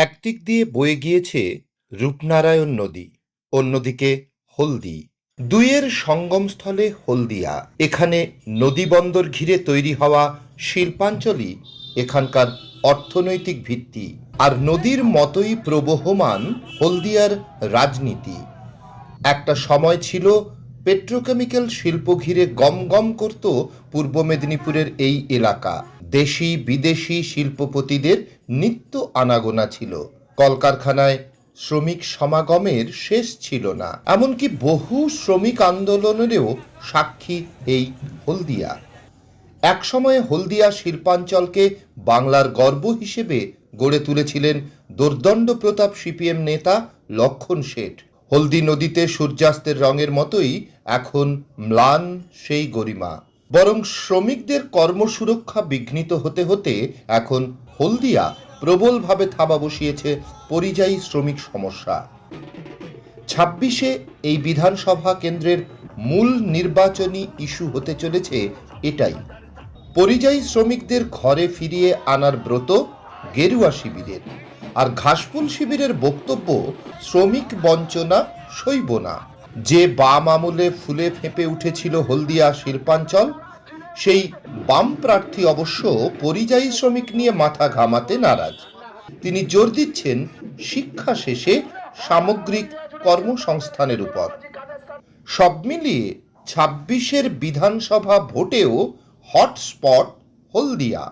একদিক দিয়ে বয়ে গিয়েছে রূপনারায়ণ নদী, অন্যদিকে হলদি। দুইয়ের সঙ্গমস্থলে হলদিয়া। এখানে নদীবন্দর ঘিরে তৈরি হওয়া শিল্পাঞ্চলই এখানকার অর্থনৈতিক ভিত্তি। আর নদীর মতোই প্রবহমান হলদিয়ার রাজনীতি। একটা সময় ছিল পেট্রোকেমিক্যাল শিল্প ঘিরে গম গম করত পূর্ব মেদিনীপুরের এই এলাকা। দেশি বিদেশি শিল্পপতিদের নিত্য আনাগোনা ছিল। কলকারখানায় শ্রমিক সমাগমের শেষ ছিল না। এমনকি বহু শ্রমিক আন্দোলনেরও সাক্ষী এই হলদিয়া। একসময়ে হলদিয়া শিল্পাঞ্চলকে বাংলার গর্ব হিসেবে গড়ে তুলেছিলেন দোর্দণ্ড প্রতাপ সিপিএম নেতা লক্ষণ শেঠ। হলদি নদীতে সূর্যাস্তের রঙের মতোই এখন ম্লান সেই গরিমা। বরং শ্রমিকদের কর্মসুরক্ষা বিঘ্নিত হতে হতে এখন হলদিয়া প্রবলভাবে থাবা বসিয়েছে পরিযায়ী শ্রমিক সমস্যা। 26-এ এই বিধানসভা কেন্দ্রের মূল নির্বাচনী ইস্যু হতে চলেছে এটাই। পরিযায়ী শ্রমিকদের ঘরে ফিরিয়ে আনার ব্রত গেরুয়া শিবিরের। আর ঘাসফুল শিবিরের বক্তব্য, শ্রমিক বঞ্চনা সইব না। যে বাম আমলে ফুলে ফেঁপে উঠেছিল হলদিয়া শিল্পাঞ্চল, সেই বাম প্রার্থী অবশ্য পরিযায়ী শ্রমিক নিয়ে মাথা ঘামাতে নারাজ। তিনি জোর দিচ্ছেন শিক্ষা শেষে সামগ্রিক কর্মসংস্থানের উপর। সব মিলিয়ে 26-এর বিধানসভা ভোটেও হটস্পট হলদিয়া।